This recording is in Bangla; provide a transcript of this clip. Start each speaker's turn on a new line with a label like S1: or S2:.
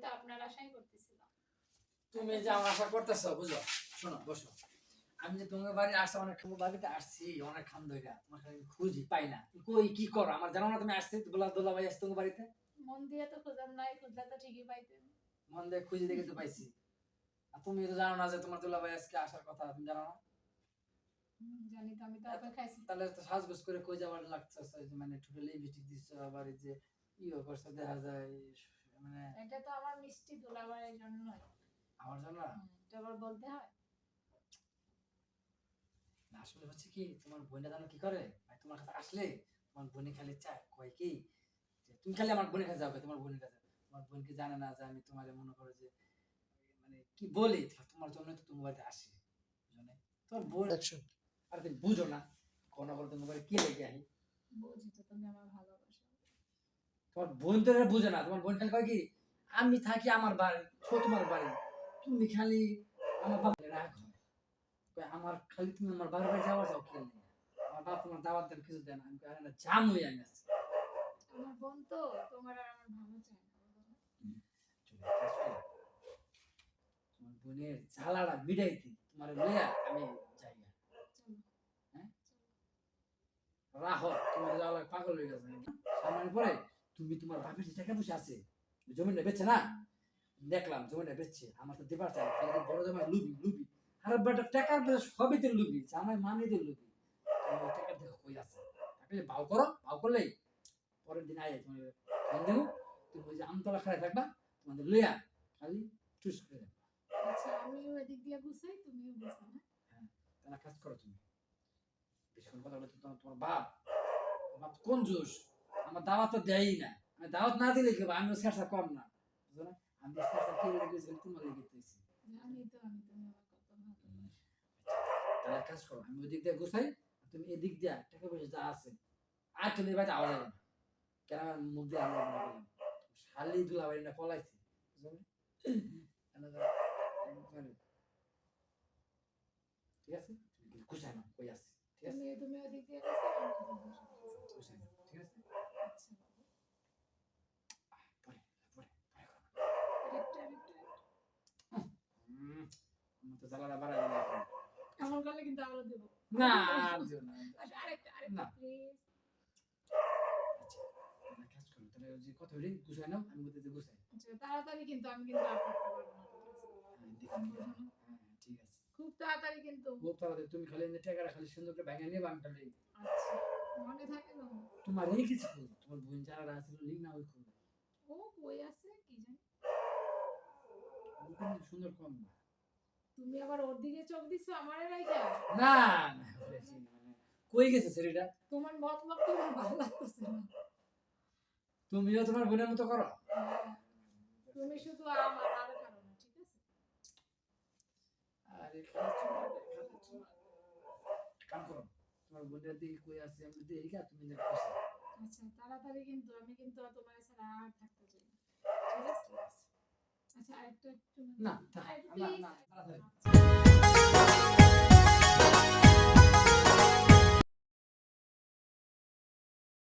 S1: তো আপনার আশাই করতেছিলাম।
S2: তুমি যে আমার আশা করতেছো বুঝো, শোনো বসো। আমি যে তোমার বাড়ি আসছি, অনেক বাড়িতে আসছি অনেক খান ধইরা, তোমার খালি খুঁজি পাই না। কই কি করো আমার জানো না? তুমি আসছি দোলা ভাই আসছে তোমার বাড়িতে।
S1: মন দিয়ে তো খোঁজার নাই, খুঁজলে তো ঠিকই পাইতেন।
S2: মন দিয়ে খুঁজি দেখে তো পাইছি। আর তুমি তো জানো না যে তোমার দোলা ভাই আজকে আসার কথা, তুমি জানো না?
S1: জানি তো, আমি তো অপেক্ষায়।
S2: তাহলে তো সাজগোজ করে কই যাবার লাগছে, মানে ঠোঁটে লিপস্টিক দিচ্ছ, আবার এই যে ইয়ে করছো দেখা যায়, মানে
S1: এটা তো আমার মিষ্টি দুলাভাইয়ের জন্যই।
S2: আমার জন্য
S1: এটা আবার বলতে হয়?
S2: না, আসলে হচ্ছে কি, তোমার বোনটা জানো কি করে? মানে তোমার কাছে আসলে তোমার বোনে খালি চায় কয় কি যে তুমি খালি আমার বোনের কাছে যাবে, তোমার বোনের কাছে। তোমার বোনকে জানে না যে আমি তোমার মনে করো যে মানে কি বলি, তোমার জন্য তো তোমার বাড়িতে আসি, বুঝো? তোমার বোন আর তুমি বুঝো না, কোনো বলতে তোমার বাড়ি কি লেগে আহি।
S1: বুঝি তো, তুমি আমার ভালোবাসো।
S2: তোমার বোন তো এটা বুঝে না। তোমার বোন খালি কয় কি, আমি থাকি আমার বাড়ি, তোমার বাড়ি, তুমি খালি আমার বাবা রাগ হয়, আমার খালি তুমি আমার বাড়ি বাড়ি যাওয়া যাও খেলে। আমার বাপ তোমার দাওয়াত দেন, কিছু দেন, আমি কই না জামুই আমি আছি।
S1: আমার বোন তো তোমার আর আমার ভালো চায় না।
S2: তোমার বোনের ঝালাটা মিটাইতে তোমার লইয়া আমি যাই না। হ্যাঁ রাহো, তোমার যাওয়া লাগে পাগল হয়ে গেছে সামনে পরে। তুমি তোমার বাপের যে টাকা পয়সা আছে, জমিটা বেচছে না, দেখলাম জমিটা বেচছে, আমার তো দেবার চাই না, বড় জামাই লুবি লুবি, আর বেটা টাকার বেশ সবই তো লুবি, জামাই মানিতে লুবি। তুমি টাকা দেখো কই আছে, আপনি ভাও করো, ভাও করলেই পরের দিন আয় তোমার ফোন দেবো, তুমি ওই যে আমতলা খাড়ায় থাকবা, তোমাদের লইয়া খালি চুস করে দেবো।
S1: আচ্ছা, আমিও এদিক দিয়ে গুছাই, তুমিও গুছাও।
S2: হ্যাঁ, তাহলে কাজ করো তুমি। বেশিক্ষণ কথা বলে তোমার বাপ বাপ কোন জোশ, আমার দাওয়াত তো দেয়ই না। আমি দাওয়াত না দিলে কি হবে, আমিও সেরসা কম না, বুঝো না? আমি সেরসা কে লেগেছি, তোমার লেগেছি।
S1: জানি তো আমি, তুমি আমার কত ভালো।
S2: তাহলে কাজ করো, আমি ওই দিক দিয়ে গুছাই, তুমি এদিক দিয়ে টাকা পয়সা যা আছে আর তুমি বাড়িতে আওয়া যাবে না, কেন আমার মুখ দিয়ে আমি মনে করলাম শালি দুলাবাড়ি না পলাইছি, বুঝো না? ঠিক আছে, গুছাই না কই আছে, ঠিক আছে?
S1: তুমি ওদিক দিয়ে গুছাও, আমি ওদিক দিয়ে
S2: গুছাই না, ঠিক আছে?
S1: আচ্ছা
S2: পরে পরে পরে করো।
S1: আরেকটা
S2: আমার তো জ্বালাটা বাড়াই দিলে এখন।
S1: এমন করলে কিন্তু আরো দেবো।
S2: না আর দিও না।
S1: আচ্ছা, আরেকটা
S2: না।
S1: প্লিজ।
S2: আচ্ছা, তাহলে কাজ করো, তাহলে ওই যে কথা বলি গুছাই নাও, আমি বলতে গুছাই।
S1: আচ্ছা, তাড়াতাড়ি কিন্তু, আমি কিন্তু আর করতে পারবো না।
S2: হ্যাঁ দেখি, হ্যাঁ ঠিক আছে,
S1: খুব তাড়াতাড়ি কিন্তু।
S2: খুব তাড়াতাড়ি। তুমি খালি এনে টাকাটা খালি সুন্দর করে ভেঙে নিবা, আমি খালি
S1: আচ্ছা, মনে থাকে না?
S2: তোমার রেখেছি খুব, তোমার বোন যারা আছিল লিখ না ওই খুব,
S1: ও কই আছে কি জানি।
S2: ওখানে সুন্দর কম না।
S1: তুমি আবার ওর দিকে চোখ দিছো আমারে রাইখা?
S2: না না বলেছি, মানে কই গেছে ছেলেটা?
S1: তোমার মতলব তো আমার ভালো লাগতেছে না।
S2: তুমিও তোমার বোনের মতো করো।
S1: হ্যাঁ, তুমি শুধু আমার আর কারো না, ঠিক আছে?
S2: আরে খালি চুমা দে, খালি চুমা দে। কাম করো, তোমার বোনের দিকে কই আছে আমি দেখি, আর তুমি দেখো।
S1: আচ্ছা, তাড়াতাড়ি কিন্তু, আমি কিন্তু আর তোমার ছাড়া আর থাকতে চাই না, ঠিক আছে? আচ্ছা, আরেকটা একটু
S2: না
S1: আরেকটু
S2: না
S1: please,
S2: না,
S1: আরেকটু।
S2: তাড়াতাড়ি।